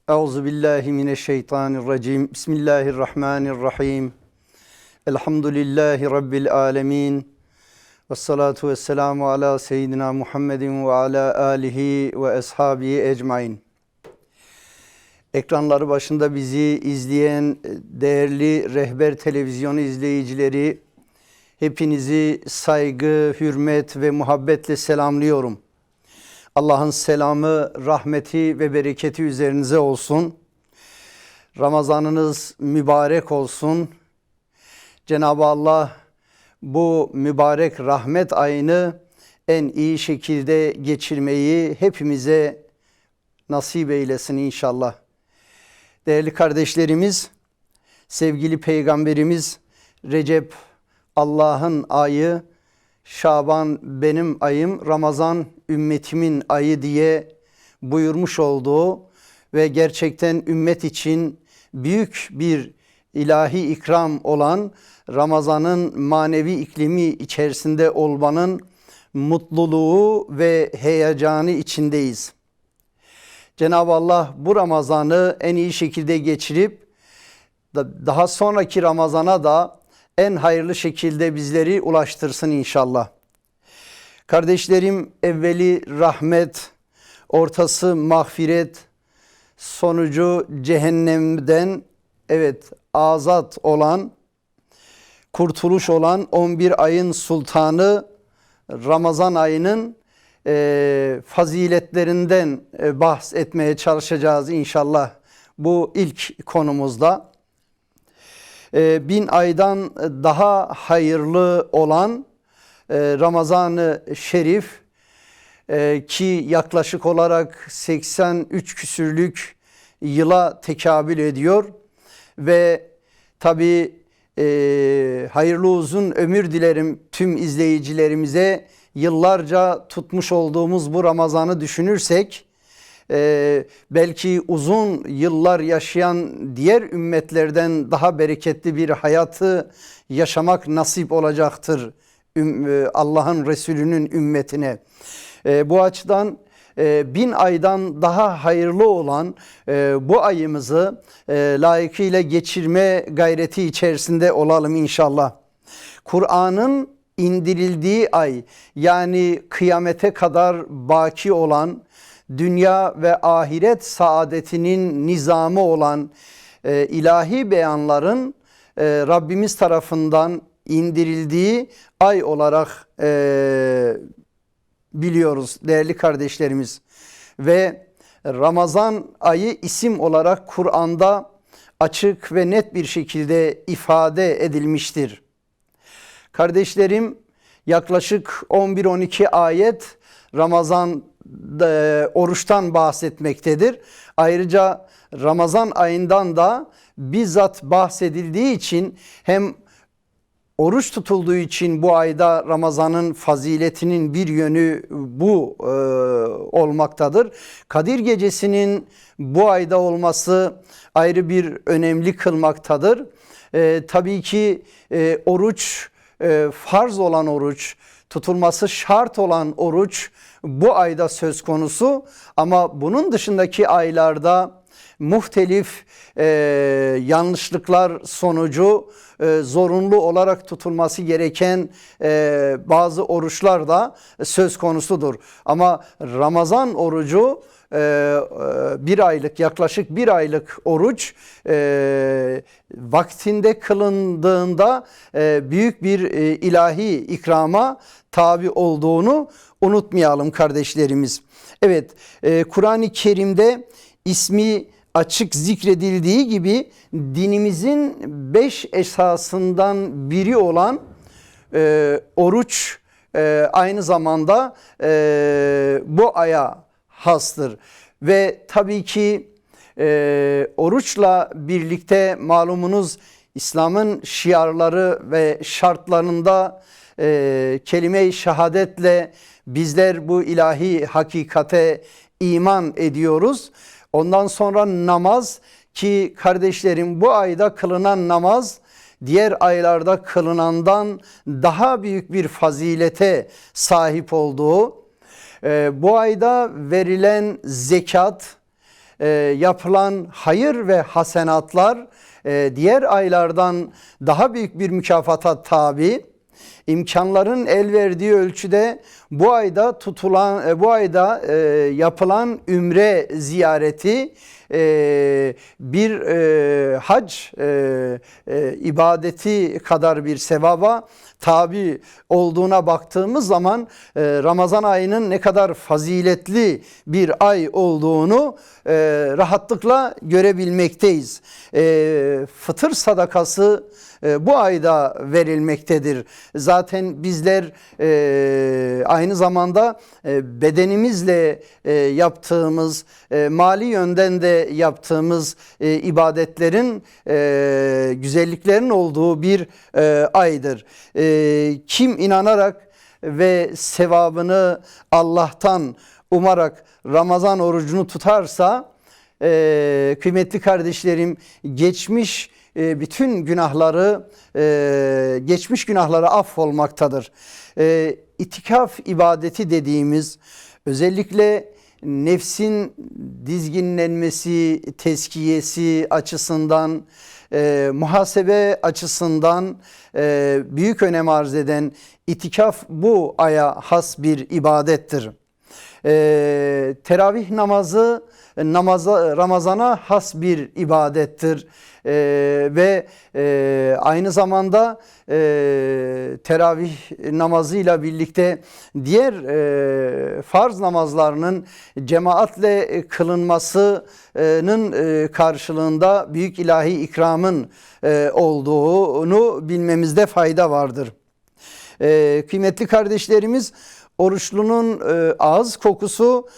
Euzubillahimineşşeytanirracim. Bismillahirrahmanirrahim. Elhamdülillahi Rabbil alemin. Vessalatu vesselamu ala seyyidina Muhammedin ve ala alihi ve ashabihi ecmain. Ekranları başında bizi izleyen değerli Rehber Televizyonu izleyicileri, hepinizi saygı, hürmet ve muhabbetle selamlıyorum. Allah'ın selamı, rahmeti ve bereketi üzerinize olsun. Ramazanınız mübarek olsun. Cenab-ı Allah bu mübarek rahmet ayını en iyi şekilde geçirmeyi hepimize nasip eylesin inşallah. Değerli kardeşlerimiz, sevgili Peygamberimiz Recep Allah'ın ayı, Şaban benim ayım, Ramazan ümmetimin ayı diye buyurmuş olduğu ve gerçekten ümmet için büyük bir ilahi ikram olan Ramazan'ın manevi iklimi içerisinde olmanın mutluluğu ve heyecanı içindeyiz. Cenab-ı Allah bu Ramazan'ı en iyi şekilde geçirip daha sonraki Ramazan'a da en hayırlı şekilde bizleri ulaştırsın inşallah. Kardeşlerim, evveli rahmet, ortası mağfiret, sonucu cehennemden azat olan, kurtuluş olan 11 ayın sultanı Ramazan ayının faziletlerinden bahsetmeye çalışacağız inşallah bu ilk konumuzda. 1000 aydan daha hayırlı olan Ramazan-ı Şerif ki yaklaşık olarak 83 küsürlük yıla tekabül ediyor ve tabi hayırlı uzun ömür dilerim tüm izleyicilerimize. Yıllarca tutmuş olduğumuz bu Ramazan'ı düşünürsek belki uzun yıllar yaşayan diğer ümmetlerden daha bereketli bir hayatı yaşamak nasip olacaktır Allah'ın Resulü'nün ümmetine. Bu açıdan 1000 aydan daha hayırlı olan bu ayımızı layıkıyla geçirme gayreti içerisinde olalım inşallah. Kur'an'ın indirildiği ay, yani kıyamete kadar baki olan, dünya ve ahiret saadetinin nizamı olan ilahi beyanların Rabbimiz tarafından indirildiği ay olarak biliyoruz değerli kardeşlerimiz. Ve Ramazan ayı isim olarak Kur'an'da açık ve net bir şekilde ifade edilmiştir. Kardeşlerim, yaklaşık 11-12 ayet Ramazan oruçtan bahsetmektedir. Ayrıca Ramazan ayından da bizzat bahsedildiği için, hem oruç tutulduğu için bu ayda Ramazan'ın faziletinin bir yönü bu olmaktadır. Kadir Gecesi'nin bu ayda olması ayrı bir önemli kılmaktadır. Tabii ki oruç, farz olan oruç, tutulması şart olan oruç bu ayda söz konusu, ama bunun dışındaki aylarda muhtelif yanlışlıklar sonucu zorunlu olarak tutulması gereken bazı oruçlar da söz konusudur. Ama Ramazan orucu bir aylık, yaklaşık bir aylık oruç vaktinde kılındığında büyük bir ilahi ikrama tabi olduğunu unutmayalım kardeşlerimiz. Evet, Kur'an-ı Kerim'de ismi açık zikredildiği gibi dinimizin 5 esasından biri olan oruç aynı zamanda bu aya hastır. Ve tabii ki oruçla birlikte malumunuz İslam'ın şiarları ve şartlarında kelime-i şehadetle bizler bu ilahi hakikate iman ediyoruz. Ondan sonra namaz, ki kardeşlerim bu ayda kılınan namaz diğer aylarda kılınandan daha büyük bir fazilete sahip olduğu, bu ayda verilen zekat, yapılan hayır ve hasenatlar diğer aylardan daha büyük bir mükafata tabi. İmkanların el verdiği ölçüde bu ayda yapılan ümre ziyareti bir hac ibadeti kadar bir sevaba tabi olduğuna baktığımız zaman Ramazan ayının ne kadar faziletli bir ay olduğunu rahatlıkla görebilmekteyiz. Fıtır sadakası bu ayda verilmektedir. Zaten bizler aynı zamanda bedenimizle yaptığımız, mali yönden de yaptığımız ibadetlerin, güzelliklerin olduğu bir aydır. Kim inanarak ve sevabını Allah'tan umarak Ramazan orucunu tutarsa, kıymetli kardeşlerim, bütün geçmiş günahları affolmaktadır. İtikaf ibadeti dediğimiz, özellikle nefsin dizginlenmesi, tezkiyesi açısından, muhasebe açısından büyük önem arz eden itikaf bu aya has bir ibadettir. Teravih namazı Ramazan'a has bir ibadettir. Ve aynı zamanda teravih namazıyla birlikte diğer farz namazlarının cemaatle kılınmasının karşılığında büyük ilahi ikramın olduğunu bilmemizde fayda vardır. Kıymetli kardeşlerimiz, oruçlunun ağız kokusu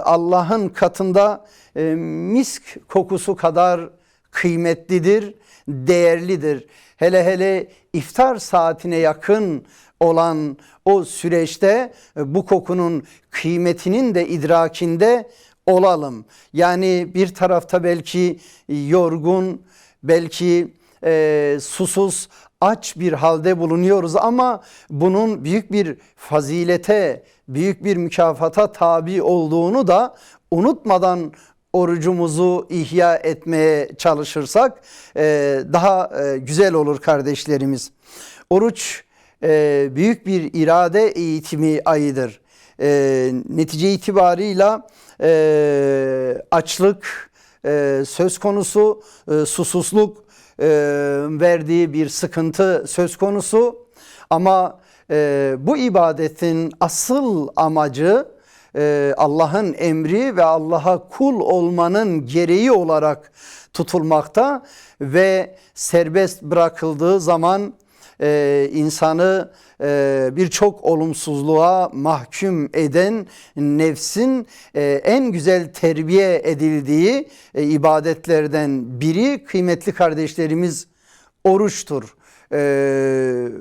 Allah'ın katında misk kokusu kadar kıymetlidir, değerlidir. Hele hele iftar saatine yakın olan o süreçte bu kokunun kıymetinin de idrakinde olalım. Yani bir tarafta belki yorgun, belki susuz, aç bir halde bulunuyoruz ama bunun büyük bir fazilete, büyük bir mükafata tabi olduğunu da unutmadan orucumuzu ihya etmeye çalışırsak daha güzel olur kardeşlerimiz. Oruç büyük bir irade eğitimi ayıdır. Netice itibarıyla açlık söz konusu, susuzluk verdiği bir sıkıntı söz konusu. Ama bu ibadetin asıl amacı Allah'ın emri ve Allah'a kul olmanın gereği olarak tutulmakta ve serbest bırakıldığı zaman insanı birçok olumsuzluğa mahkum eden nefsin en güzel terbiye edildiği ibadetlerden biri, kıymetli kardeşlerimiz, oruçtur.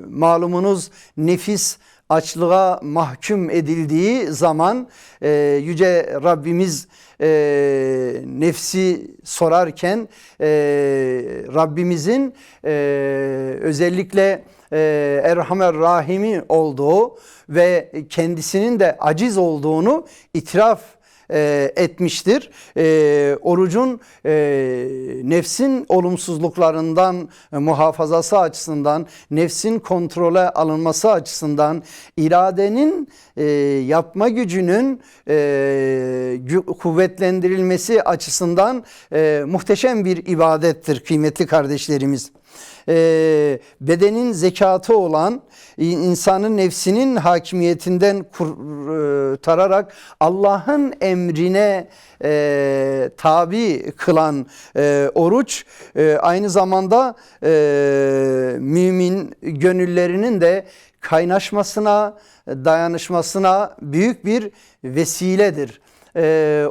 Malumunuz, nefis açlığa mahkum edildiği zaman Yüce Rabbimiz nefsi sorarken Rabbimizin özellikle Erhamer Rahimi olduğu ve kendisinin de aciz olduğunu itiraf etmiştir. Orucun nefsin olumsuzluklarından muhafazası açısından, nefsin kontrole alınması açısından, iradenin yapma gücünün kuvvetlendirilmesi açısından muhteşem bir ibadettir kıymetli kardeşlerimiz. Bedenin zekatı olan, insanın nefsinin hakimiyetinden kurtararak Allah'ın emrine tabi kılan oruç aynı zamanda mümin gönüllerinin de kaynaşmasına, dayanışmasına büyük bir vesiledir.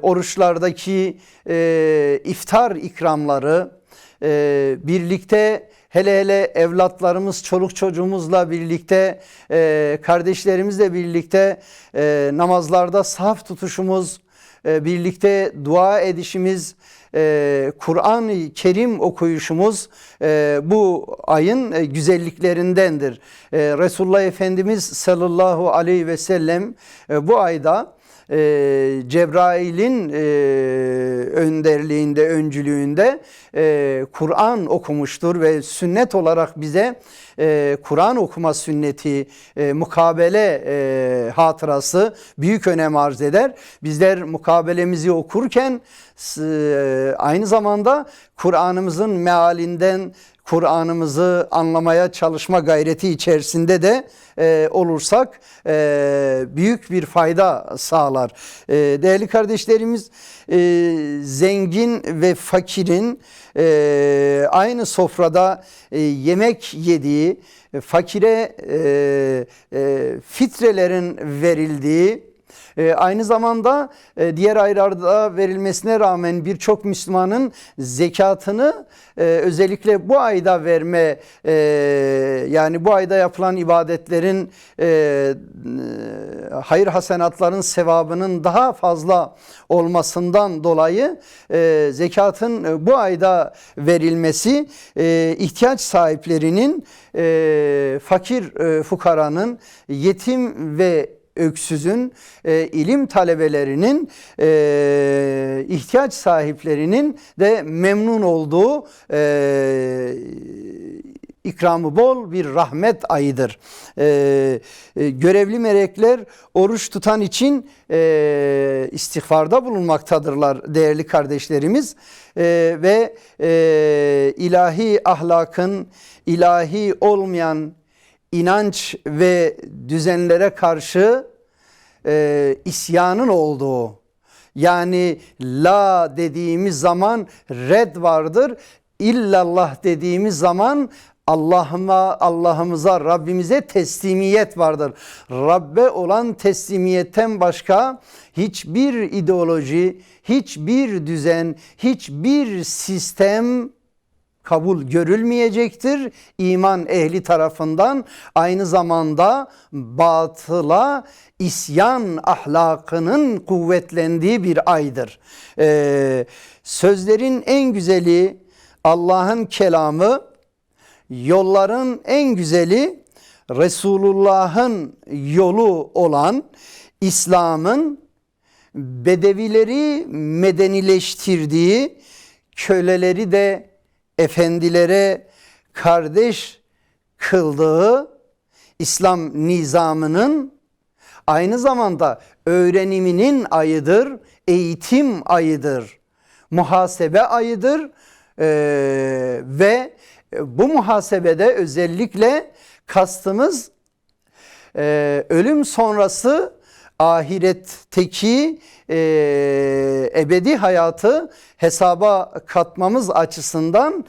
Oruçlardaki iftar ikramları, birlikte, hele hele evlatlarımız, çoluk çocuğumuzla birlikte, kardeşlerimizle birlikte namazlarda saf tutuşumuz, birlikte dua edişimiz, Kur'an-ı Kerim okuyuşumuz bu ayın güzelliklerindendir. Resulullah Efendimiz sallallahu aleyhi ve sellem bu ayda Cebrail'in önderliğinde, öncülüğünde Kur'an okumuştur ve sünnet olarak bize Kur'an okuma sünneti, mukabele hatırası büyük önem arz eder. Bizler mukabelemizi okurken aynı zamanda Kur'an'ımızın mealinden Kur'an'ımızı anlamaya çalışma gayreti içerisinde de olursak büyük bir fayda sağlar. Değerli kardeşlerimiz, zengin ve fakirin aynı sofrada yemek yediği, fakire fitrelerin verildiği, aynı zamanda diğer aylarda verilmesine rağmen birçok Müslümanın zekatını özellikle bu ayda verme, yani bu ayda yapılan ibadetlerin, hayır hasenatların sevabının daha fazla olmasından dolayı zekatın bu ayda verilmesi ihtiyaç sahiplerinin, fakir fukaranın, yetim ve öksüzün, ilim talebelerinin, ihtiyaç sahiplerinin de memnun olduğu ikramı bol bir rahmet ayıdır. Görevli melekler oruç tutan için istiğfarda bulunmaktadırlar değerli kardeşlerimiz. Ve ilahi ahlakın, ilahi olmayan inanç ve düzenlere karşı isyanın olduğu, yani la dediğimiz zaman red vardır, illallah dediğimiz zaman Allah'ımıza, Rabbimize teslimiyet vardır. Rabbe olan teslimiyetten başka hiçbir ideoloji, hiçbir düzen, hiçbir sistem kabul görülmeyecektir iman ehli tarafından. Aynı zamanda batıla isyan ahlakının kuvvetlendiği bir aydır. Sözlerin en güzeli Allah'ın kelamı, yolların en güzeli Resulullah'ın yolu olan İslam'ın bedevileri medenileştirdiği, köleleri de efendilere kardeş kıldığı İslam nizamının aynı zamanda öğreniminin ayıdır, eğitim ayıdır, muhasebe ayıdır ve bu muhasebede özellikle kastımız ölüm sonrası ahiretteki ebedi hayatı hesaba katmamız açısından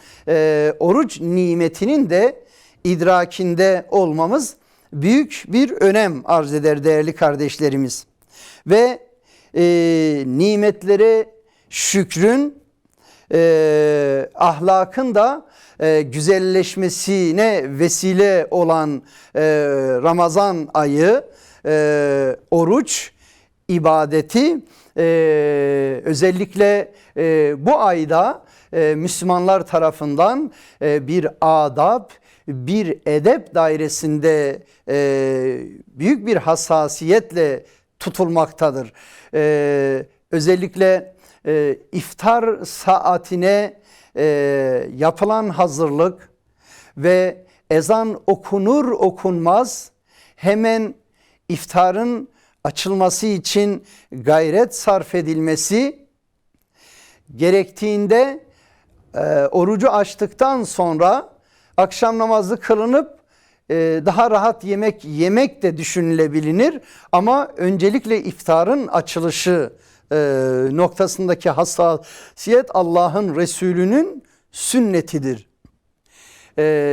oruç nimetinin de idrakinde olmamız büyük bir önem arz eder değerli kardeşlerimiz. Ve nimetlere şükrün, ahlakın da güzelleşmesine vesile olan Ramazan ayı, oruç ibadeti özellikle bu ayda Müslümanlar tarafından bir adab, bir edep dairesinde büyük bir hassasiyetle tutulmaktadır. Özellikle iftar saatine yapılan hazırlık ve ezan okunur okunmaz hemen iftarın açılması için gayret sarf edilmesi, gerektiğinde orucu açtıktan sonra akşam namazı kılınıp daha rahat yemek de düşünülebilir. Ama öncelikle iftarın açılışı noktasındaki hassasiyet Allah'ın Resulü'nün sünnetidir.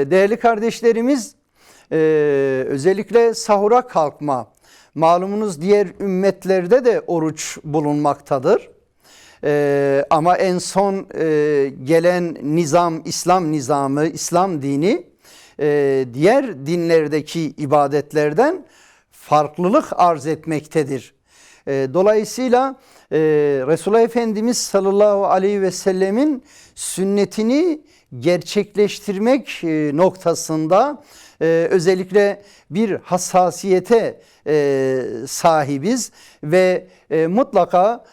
Değerli kardeşlerimiz, özellikle sahura kalkma, malumunuz diğer ümmetlerde de oruç bulunmaktadır. Ama en son gelen nizam, İslam nizamı, İslam dini diğer dinlerdeki ibadetlerden farklılık arz etmektedir. Dolayısıyla Resulullah Efendimiz sallallahu aleyhi ve sellemin sünnetini gerçekleştirmek noktasında özellikle bir hassasiyete sahibiz ve mutlaka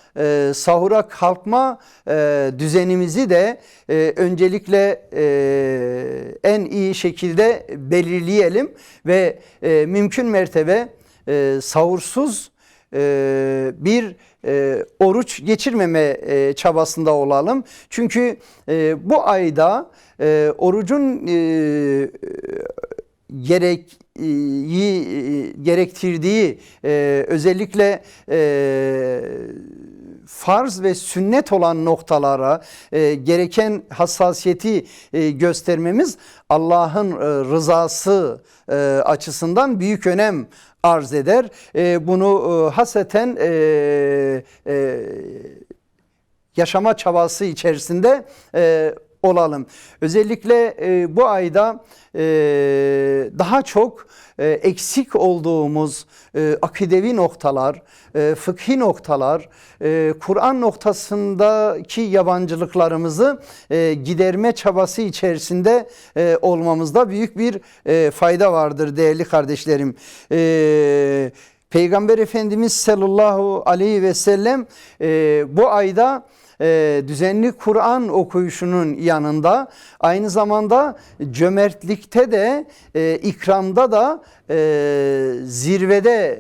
sahura kalkma düzenimizi de öncelikle en iyi şekilde belirleyelim ve mümkün mertebe sahursuz bir oruç geçirmeme çabasında olalım. Çünkü bu ayda orucun gerektirdiği özellikle farz ve sünnet olan noktalara gereken hassasiyeti göstermemiz Allah'ın rızası açısından büyük önem arz eder. Bunu hasreten yaşama çabası içerisinde olalım. Özellikle bu ayda daha çok eksik olduğumuz akidevi noktalar, fıkhi noktalar, Kur'an noktasındaki yabancılıklarımızı giderme çabası içerisinde olmamızda büyük bir fayda vardır değerli kardeşlerim. Peygamber Efendimiz sallallahu aleyhi ve sellem bu ayda düzenli Kur'an okuyuşunun yanında aynı zamanda cömertlikte de ikramda da zirvede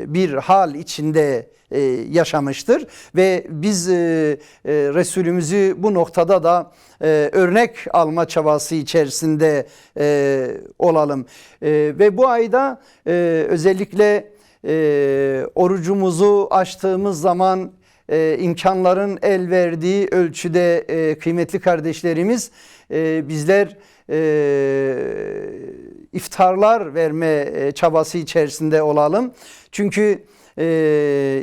bir hal içinde yaşamıştır ve biz Resulümüzü bu noktada da örnek alma çabası içerisinde olalım. Ve bu ayda özellikle orucumuzu açtığımız zaman imkanların el verdiği ölçüde kıymetli kardeşlerimiz bizler iftarlar verme çabası içerisinde olalım. Çünkü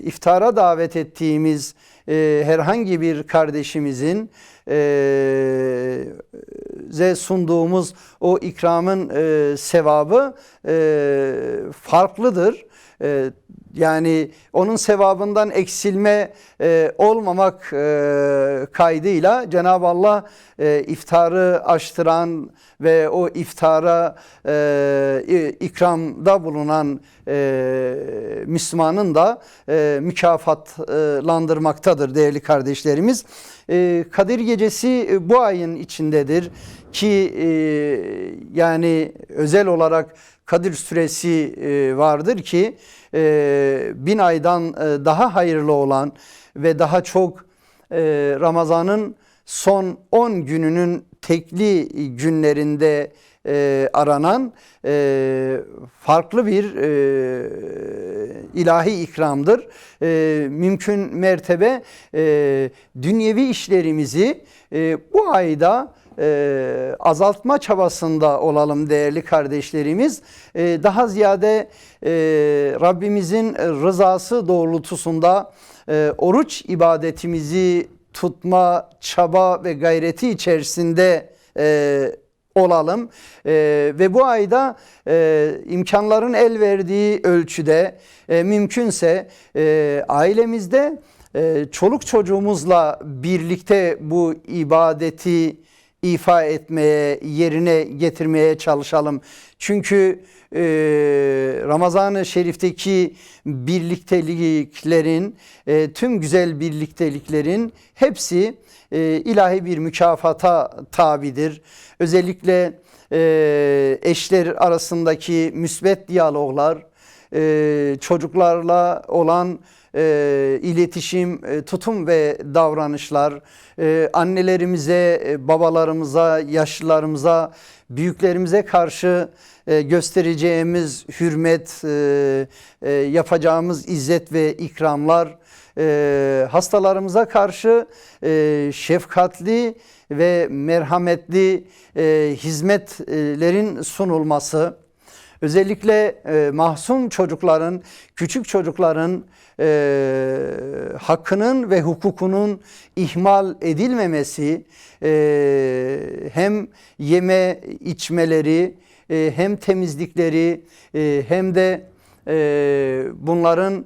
iftara davet ettiğimiz herhangi bir kardeşimizin sunduğumuz o ikramın sevabı farklıdır. Yani onun sevabından eksilme olmamak kaydıyla Cenab-ı Allah iftarı açtıran ve o iftara ikramda bulunan Müslümanın da mükafatlandırmaktadır değerli kardeşlerimiz. Kadir Gecesi bu ayın içindedir ki yani özel olarak Kadir Suresi vardır ki 1000 aydan daha hayırlı olan ve daha çok Ramazan'ın son 10 gününün tekli günlerinde aranan farklı bir ilahi ikramdır. Mümkün mertebe dünyevi işlerimizi bu ayda azaltma çabasında olalım değerli kardeşlerimiz. Daha ziyade Rabbimizin rızası doğrultusunda oruç ibadetimizi tutma çaba ve gayreti içerisinde olalım. Ve bu ayda imkanların el verdiği ölçüde mümkünse ailemizde çoluk çocuğumuzla birlikte bu ibadeti ifa etmeye, yerine getirmeye çalışalım. Çünkü Ramazan-ı Şerif'teki birlikteliklerin, tüm güzel birlikteliklerin hepsi ilahi bir mükafata tabidir. Özellikle eşler arasındaki müsbet diyaloglar, çocuklarla olan iletişim, tutum ve davranışlar, annelerimize, babalarımıza, yaşlılarımıza, büyüklerimize karşı göstereceğimiz hürmet, yapacağımız izzet ve ikramlar, hastalarımıza karşı şefkatli ve merhametli hizmetlerin sunulması, özellikle mahzun çocukların, küçük çocukların hakkının ve hukukunun ihmal edilmemesi, hem yeme içmeleri, hem temizlikleri, hem de bunların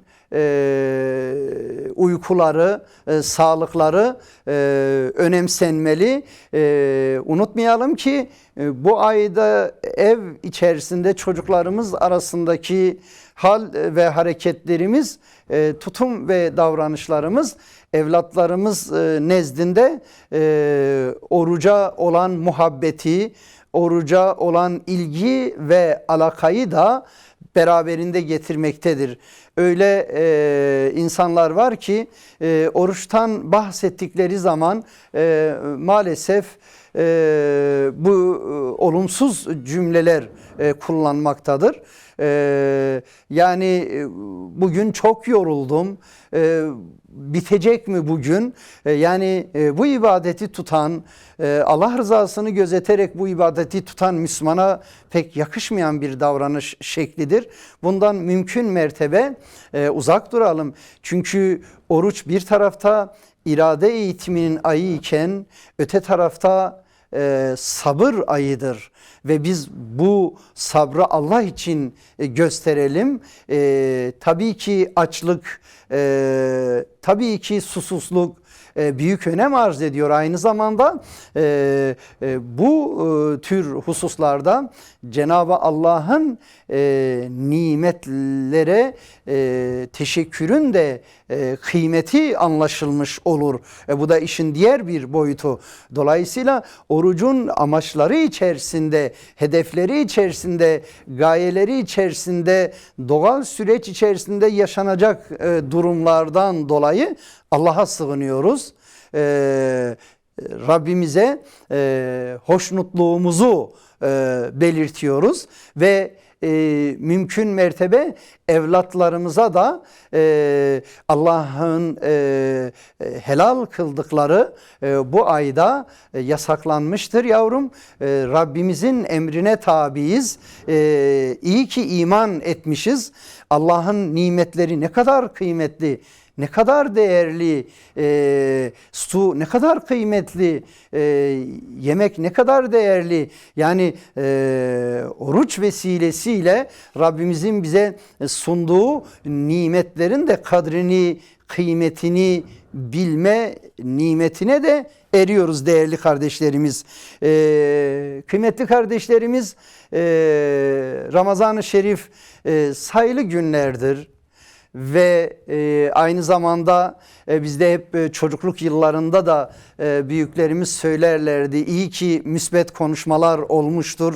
uykuları, sağlıkları önemsenmeli. Unutmayalım ki bu ayda ev içerisinde çocuklarımız arasındaki hal ve hareketlerimiz, tutum ve davranışlarımız evlatlarımız nezdinde oruca olan muhabbeti, oruca olan ilgi ve alakayı da beraberinde getirmektedir. Öyle insanlar var ki oruçtan bahsettikleri zaman maalesef bu olumsuz cümleler kullanmaktadır. Yani bugün çok yoruldum, bitecek mi bugün? Yani bu ibadeti tutan, Allah rızasını gözeterek bu ibadeti tutan Müslümana pek yakışmayan bir davranış şeklidir. Bundan mümkün mertebe uzak duralım. Çünkü oruç bir tarafta irade eğitiminin ayı iken öte tarafta sabır ayıdır. Ve biz bu sabrı Allah için gösterelim. Tabii ki açlık, tabii ki susuzluk büyük önem arz ediyor. Aynı zamanda bu tür hususlarda Cenab-ı Allah'ın nimetlere teşekkürün de kıymeti anlaşılmış olur. Bu da işin diğer bir boyutu. Dolayısıyla orucun amaçları içerisinde, hedefleri içerisinde, gayeleri içerisinde, doğal süreç içerisinde yaşanacak durumlardan dolayı Allah'a sığınıyoruz. Rabbimize hoşnutluğumuzu belirtiyoruz ve mümkün mertebe evlatlarımıza da Allah'ın helal kıldıkları bu ayda yasaklanmıştır yavrum. Rabbimizin emrine tabiiz. İyi ki iman etmişiz. Allah'ın nimetleri ne kadar kıymetli, ne kadar değerli, su ne kadar kıymetli, yemek ne kadar değerli. Yani oruç vesilesiyle Rabbimizin bize sunduğu nimetlerin de kadrini, kıymetini bilme nimetine de eriyoruz değerli kardeşlerimiz. Kıymetli kardeşlerimiz, Ramazan-ı Şerif sayılı günlerdir. Ve aynı zamanda bizde hep çocukluk yıllarında da büyüklerimiz söylerlerdi. İyi ki müsbet konuşmalar olmuştur.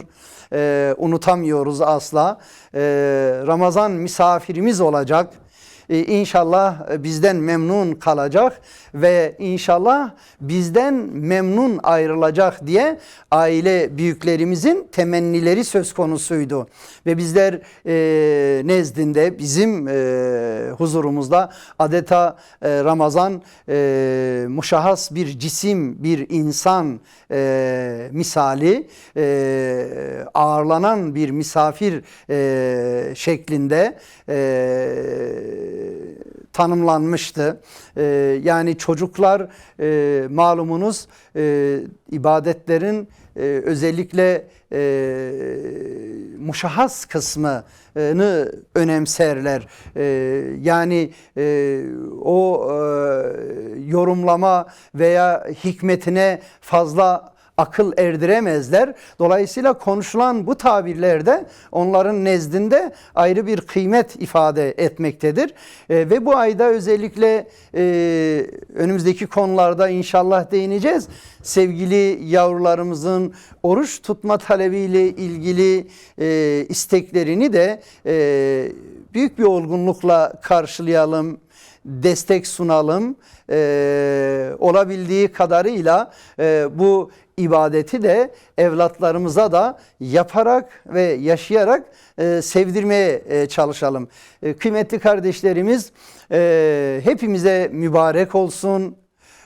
Unutamıyoruz asla. Ramazan misafirimiz olacak. İnşallah bizden memnun kalacak ve inşallah bizden memnun ayrılacak diye aile büyüklerimizin temennileri söz konusuydu. Ve bizler nezdinde bizim huzurumuzda adeta Ramazan muşahhas bir cisim, bir insan misali ağırlanan bir misafir şeklinde tanımlanmıştı. Yani çocuklar malumunuz ibadetlerin özellikle muşahhas kısmını önemserler. Yani o yorumlama veya hikmetine fazla akıl erdiremezler. Dolayısıyla konuşulan bu tabirlerde onların nezdinde ayrı bir kıymet ifade etmektedir. Ve bu ayda özellikle önümüzdeki konularda inşallah değineceğiz. Sevgili yavrularımızın oruç tutma talebiyle ilgili isteklerini de büyük bir olgunlukla karşılayalım, destek sunalım. Olabildiği kadarıyla bu ibadeti de evlatlarımıza da yaparak ve yaşayarak sevdirmeye çalışalım. Kıymetli kardeşlerimiz, hepimize mübarek olsun,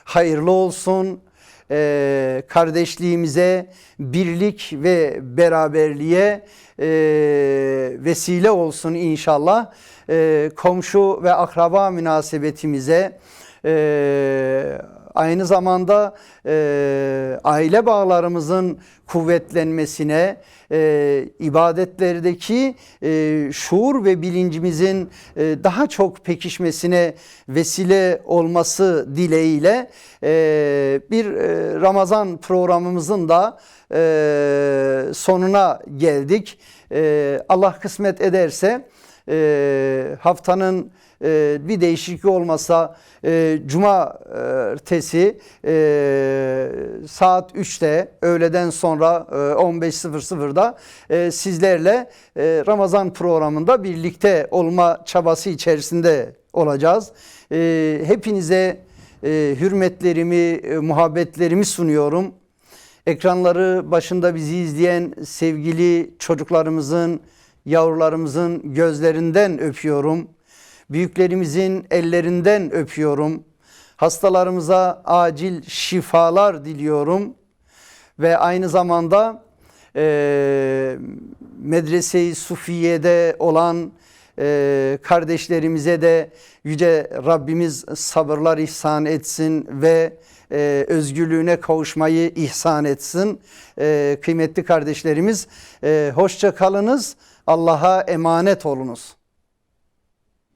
hayırlı olsun. Kardeşliğimize, birlik ve beraberliğe vesile olsun inşallah. Komşu ve akraba münasebetimize, aynı zamanda aile bağlarımızın kuvvetlenmesine, ibadetlerdeki şuur ve bilincimizin daha çok pekişmesine vesile olması dileğiyle bir Ramazan programımızın da sonuna geldik. Allah kısmet ederse haftanın bir değişiklik olmasa cumartesi saat 3'te öğleden sonra 15.00'da sizlerle Ramazan programında birlikte olma çabası içerisinde olacağız. Hepinize hürmetlerimi, muhabbetlerimi sunuyorum. Ekranları başında bizi izleyen sevgili çocuklarımızın, yavrularımızın gözlerinden öpüyorum. Büyüklerimizin ellerinden öpüyorum. Hastalarımıza acil şifalar diliyorum. Ve aynı zamanda Medrese-i Sufiye'de olan kardeşlerimize de Yüce Rabbimiz sabırlar ihsan etsin ve özgürlüğüne kavuşmayı ihsan etsin. Kıymetli kardeşlerimiz, hoşça kalınız. Allah'a emanet olunuz.